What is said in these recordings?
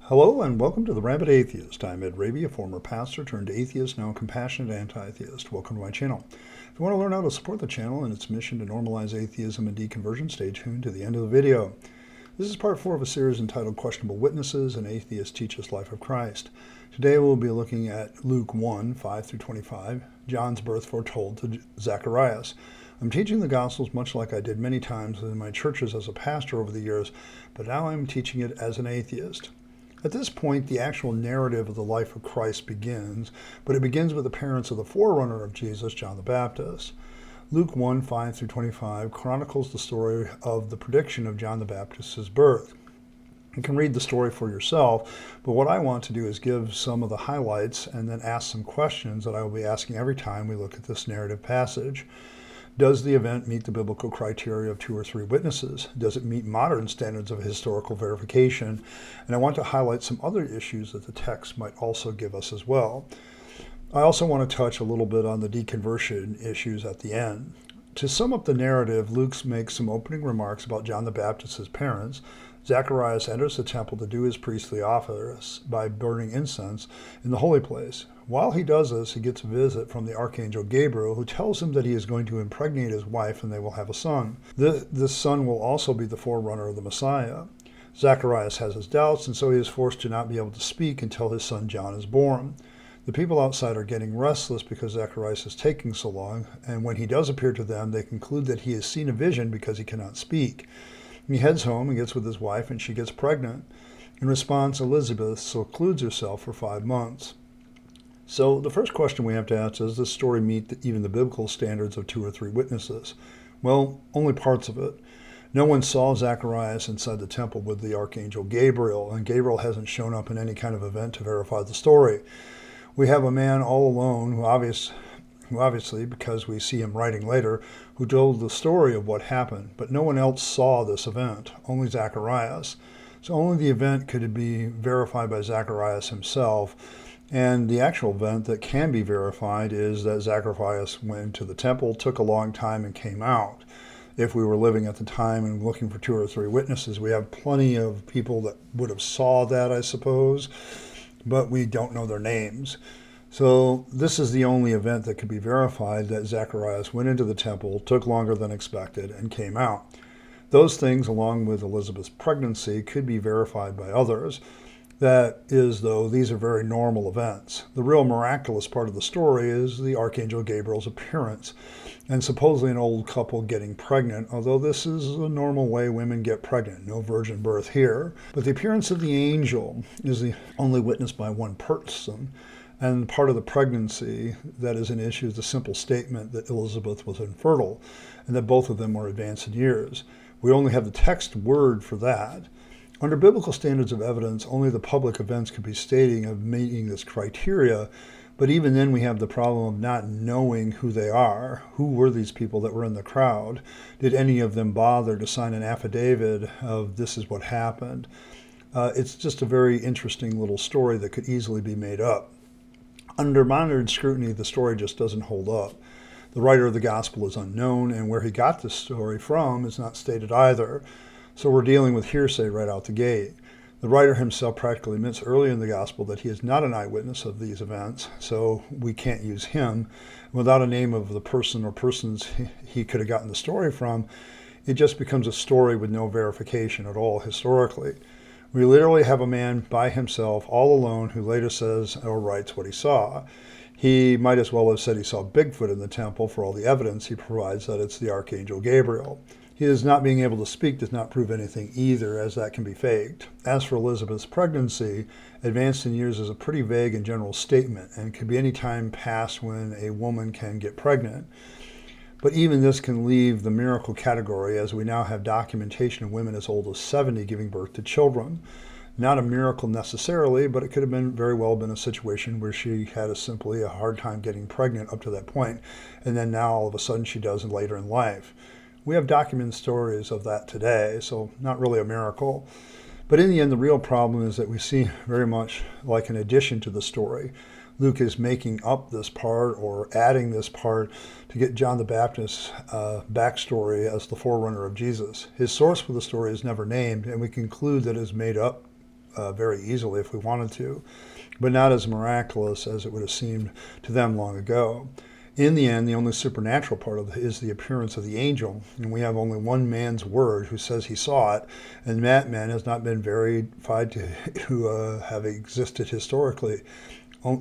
Hello and welcome to the Rabyd Atheist. I'm Rabyd, a former pastor turned atheist, now a compassionate anti-theist. Welcome to my channel. If you want to learn how to support the channel and its mission to normalize atheism and deconversion, stay tuned to the end of the video. This is part 4 of a series entitled Questionable Witnesses, An Atheist Teaches Life of Christ. Today we'll be looking at Luke 1, 5 through 25, John's birth foretold to Zacharias. I'm teaching the Gospels much like I did many times in my churches as a pastor over the years, but now I'm teaching it as an atheist. At this point, the actual narrative of the life of Christ begins, but it begins with the parents of the forerunner of Jesus, John the Baptist. Luke 1, 5 through 25 chronicles the story of the prediction of John the Baptist's birth. You can read the story for yourself, but what I want to do is give some of the highlights and then ask some questions that I will be asking every time we look at this narrative passage. Does the event meet the biblical criteria of 2 or 3 witnesses? Does it meet modern standards of historical verification? And I want to highlight some other issues that the text might also give us as well. I also want to touch a little bit on the deconversion issues at the end. To sum up the narrative, Luke makes some opening remarks about John the Baptist's parents. Zacharias enters the temple to do his priestly office by burning incense in the holy place. While he does this, he gets a visit from the archangel Gabriel, who tells him that he is going to impregnate his wife and they will have a son. This son will also be the forerunner of the Messiah. Zacharias has his doubts, and so he is forced to not be able to speak until his son John is born. The people outside are getting restless because Zacharias is taking so long, and when he does appear to them, they conclude that he has seen a vision because he cannot speak. He heads home and gets with his wife, and she gets pregnant. In response, Elizabeth secludes herself for 5 months. So the first question we have to ask is, does this story meet even the biblical standards of 2 or 3 witnesses? Well, only parts of it. No one saw Zacharias inside the temple with the archangel Gabriel, and Gabriel hasn't shown up in any kind of event to verify the story. We have a man all alone who obviously, because we see him writing later, who told the story of what happened, but no one else saw this event, only Zacharias. So only the event could be verified by Zacharias himself, and the actual event that can be verified is that Zacharias went to the temple, took a long time, and came out. If we were living at the time and looking for 2 or 3 witnesses, we have plenty of people that would have saw that, I suppose, but we don't know their names. So this is the only event that could be verified, that Zacharias went into the temple, took longer than expected, and came out. Those things, along with Elizabeth's pregnancy, could be verified by others. That is, though, these are very normal events. The real miraculous part of the story is the Archangel Gabriel's appearance, and supposedly an old couple getting pregnant, although this is a normal way women get pregnant, no virgin birth here. But the appearance of the angel is the only witnessed by one person, and part of the pregnancy that is an issue is the simple statement that Elizabeth was infertile, and that both of them were advanced in years. We only have the text word for that. Under biblical standards of evidence, only the public events could be stating of meeting this criteria, but even then we have the problem of not knowing who they are. Who were these people that were in the crowd? Did any of them bother to sign an affidavit of this is what happened? It's just a very interesting little story that could easily be made up. Under modern scrutiny, the story just doesn't hold up. The writer of the gospel is unknown, and where he got this story from is not stated either. So we're dealing with hearsay right out the gate. The writer himself practically admits early in the gospel that he is not an eyewitness of these events, so we can't use him. Without a name of the person or persons he could have gotten the story from, it just becomes a story with no verification at all historically. We literally have a man by himself, all alone, who later says or writes what he saw. He might as well have said he saw Bigfoot in the temple for all the evidence he provides that it's the Archangel Gabriel. His not being able to speak does not prove anything either, as that can be faked. As for Elizabeth's pregnancy, advanced in years is a pretty vague and general statement, and could be any time past when a woman can get pregnant. But even this can leave the miracle category, as we now have documentation of women as old as 70 giving birth to children. Not a miracle necessarily, but it could have very well been a situation where she had simply a hard time getting pregnant up to that point, and then now all of a sudden she does later in life. We have documented stories of that today, so not really a miracle. But in the end, the real problem is that we see very much like an addition to the story. Luke is making up this part or adding this part to get John the Baptist's backstory as the forerunner of Jesus. His source for the story is never named, and we conclude that it is made up very easily if we wanted to, but not as miraculous as it would have seemed to them long ago. In the end, the only supernatural part of it is the appearance of the angel, and we have only one man's word who says he saw it, and that man has not been verified to have existed historically.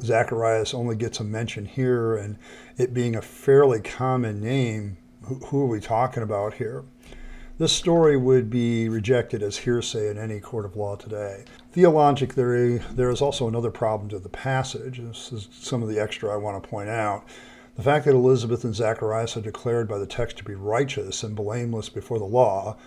Zacharias only gets a mention here, and it being a fairly common name, who are we talking about here? This story would be rejected as hearsay in any court of law today. Theologically, there is also another problem to the passage. This is some of the extra I want to point out. The fact that Elizabeth and Zacharias are declared by the text to be righteous and blameless before the law,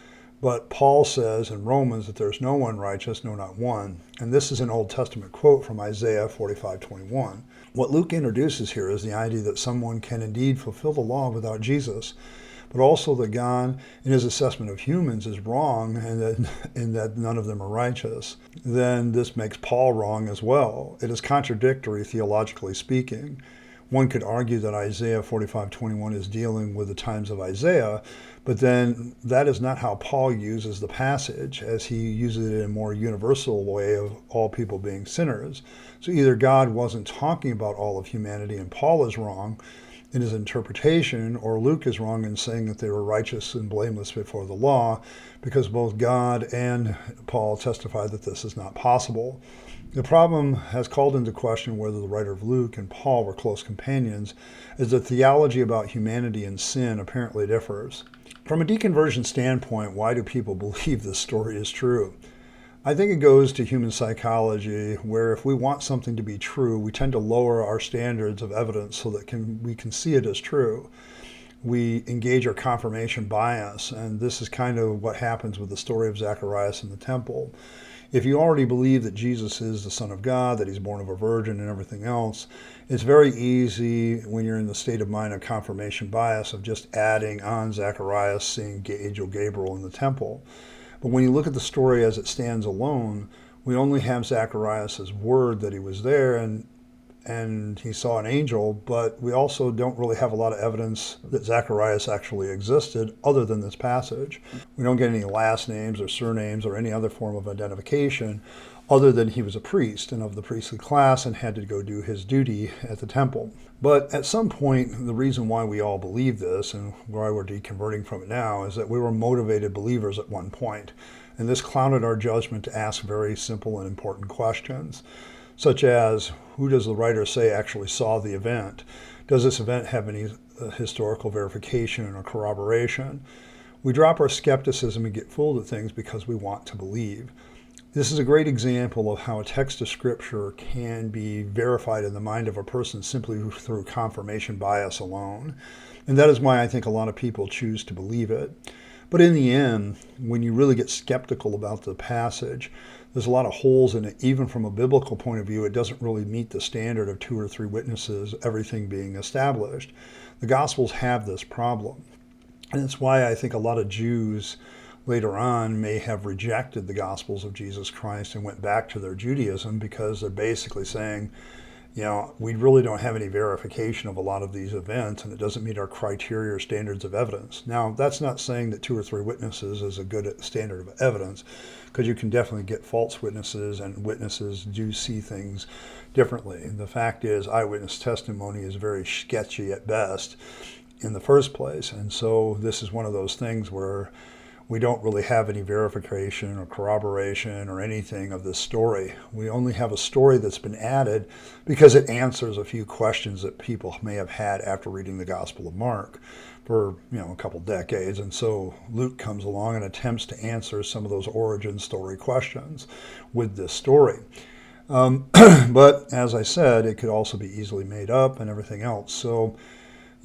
but Paul says in Romans that there's no one righteous, no, not one. And this is an Old Testament quote from Isaiah 45:21. What Luke introduces here is the idea that someone can indeed fulfill the law without Jesus, but also that God, in his assessment of humans, is wrong and that none of them are righteous. Then this makes Paul wrong as well. It is contradictory, theologically speaking. One could argue that Isaiah 45:21 is dealing with the times of Isaiah, but then that is not how Paul uses the passage, as he uses it in a more universal way of all people being sinners. So either God wasn't talking about all of humanity and Paul is wrong in his interpretation, or Luke is wrong in saying that they were righteous and blameless before the law, because both God and Paul testify that this is not possible. The problem has called into question whether the writer of Luke and Paul were close companions, as the theology about humanity and sin apparently differs. From a deconversion standpoint, why do people believe this story is true? I think it goes to human psychology, where if we want something to be true, we tend to lower our standards of evidence so that we can see it as true. We engage our confirmation bias, and this is kind of what happens with the story of Zacharias in the temple. If you already believe that Jesus is the Son of God, that he's born of a virgin and everything else, it's very easy when you're in the state of mind of confirmation bias of just adding on Zacharias seeing angel Gabriel in the temple. But when you look at the story as it stands alone, we only have Zacharias' word that he was there and he saw an angel, but we also don't really have a lot of evidence that Zacharias actually existed other than this passage. We don't get any last names or surnames or any other form of identification other than he was a priest and of the priestly class and had to go do his duty at the temple. But at some point, the reason why we all believe this and why we're deconverting from it now is that we were motivated believers at one point, and this clouded our judgment to ask very simple and important questions, such as, who does the writer say actually saw the event? Does this event have any historical verification or corroboration? We drop our skepticism and get fooled at things because we want to believe. This is a great example of how a text of Scripture can be verified in the mind of a person simply through confirmation bias alone. And that is why I think a lot of people choose to believe it. But in the end, when you really get skeptical about the passage, there's a lot of holes in it. Even from a biblical point of view, it doesn't really meet the standard of 2 or 3 witnesses, everything being established. The Gospels have this problem. And it's why I think a lot of Jews later on may have rejected the Gospels of Jesus Christ and went back to their Judaism, because they're basically saying, you know, we really don't have any verification of a lot of these events, and it doesn't meet our criteria or standards of evidence. Now, that's not saying that 2 or 3 witnesses is a good standard of evidence, because you can definitely get false witnesses, and witnesses do see things differently. And the fact is, eyewitness testimony is very sketchy at best in the first place. And so this is one of those things where we don't really have any verification or corroboration or anything of this story. We only have a story that's been added because it answers a few questions that people may have had after reading the Gospel of Mark for, a couple decades. And so Luke comes along and attempts to answer some of those origin story questions with this story. But as I said, it could also be easily made up and everything else. So,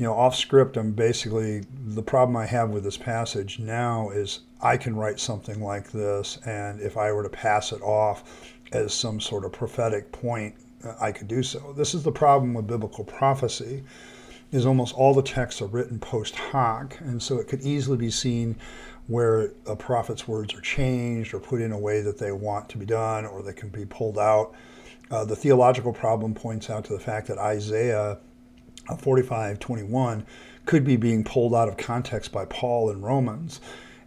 off script, the problem I have with this passage now is I can write something like this, and if I were to pass it off as some sort of prophetic point, I could do so. This is the problem with biblical prophecy, is almost all the texts are written post hoc, and so it could easily be seen where a prophet's words are changed or put in a way that they want to be done, or they can be pulled out. The theological problem points out to the fact that Isaiah 45:21 could be being pulled out of context by Paul in Romans.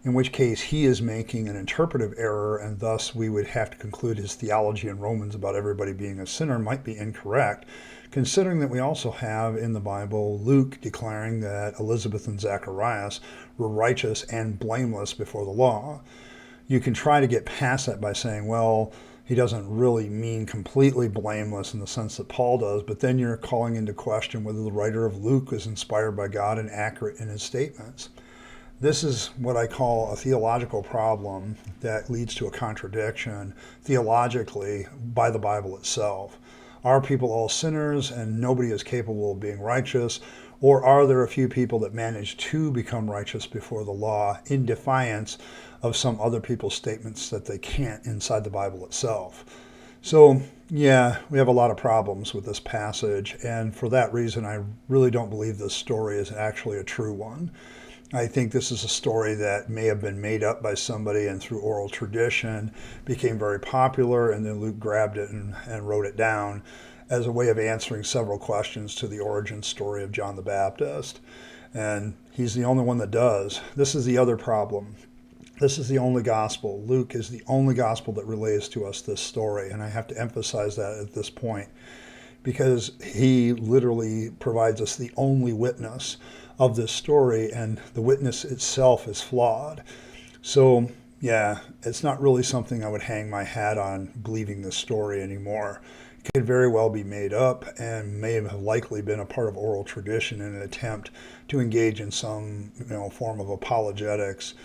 in which case he is making an interpretive error, and thus we would have to conclude his theology in Romans about everybody being a sinner might be incorrect, considering that we also have in the Bible Luke declaring that Elizabeth and Zacharias were righteous and blameless before the law. You can try to get past that by saying, well, he doesn't really mean completely blameless in the sense that Paul does, but then you're calling into question whether the writer of Luke is inspired by God and accurate in his statements. This is what I call a theological problem that leads to a contradiction theologically by the Bible itself. Are people all sinners and nobody is capable of being righteous? Or are there a few people that manage to become righteous before the law in defiance of some other people's statements that they can't inside the Bible itself? So, yeah, we have a lot of problems with this passage, and for that reason, I really don't believe this story is actually a true one. I think this is a story that may have been made up by somebody and through oral tradition became very popular, and then Luke grabbed it and wrote it down as a way of answering several questions to the origin story of John the Baptist. And he's the only one that does. This is the other problem. This is the only gospel. Luke is the only gospel that relays to us this story, and I have to emphasize that at this point, because he literally provides us the only witness of this story, and the witness itself is flawed. So, yeah, it's not really something I would hang my hat on believing this story anymore. It could very well be made up and may have likely been a part of oral tradition in an attempt to engage in some form of apologetics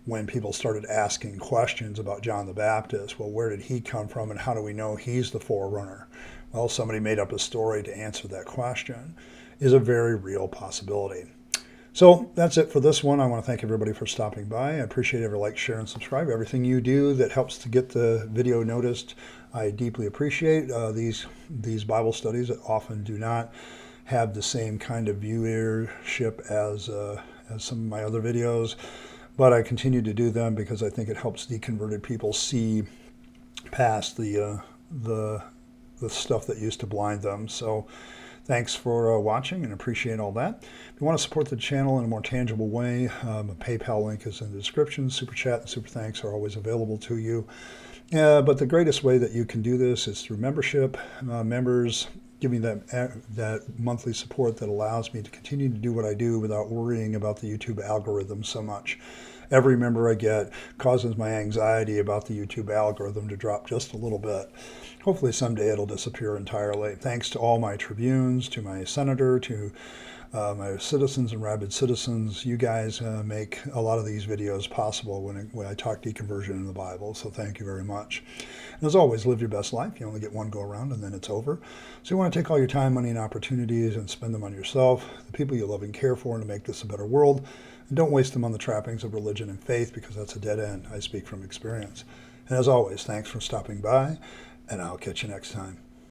when people started asking questions about John the Baptist. Well, where did he come from and how do we know he's the forerunner? Well, somebody made up a story to answer that question. Is a very real possibility. So that's it for this one. I want to thank everybody for stopping by. I appreciate every like, share, and subscribe. Everything you do that helps to get the video noticed, I deeply appreciate. These Bible studies often do not have the same kind of viewership as some of my other videos, but I continue to do them because I think it helps deconverted people see past the stuff that used to blind them. So thanks for watching and appreciate all that. If you want to support the channel in a more tangible way, a PayPal link is in the description. Super Chat and Super Thanks are always available to you. But the greatest way that you can do this is through membership. Members giving that monthly support that allows me to continue to do what I do without worrying about the YouTube algorithm so much. Every member I get causes my anxiety about the YouTube algorithm to drop just a little bit. Hopefully someday it'll disappear entirely. Thanks to all my tribunes, to my senator, to my citizens and rabid citizens. You guys make a lot of these videos possible when I talk deconversion in the Bible, so thank you very much. And as always, live your best life. You only get one go around and then it's over. So you want to take all your time, money, and opportunities and spend them on yourself, the people you love and care for, and to make this a better world. And don't waste them on the trappings of religion and faith, because that's a dead end. I speak from experience. And as always, thanks for stopping by, and I'll catch you next time.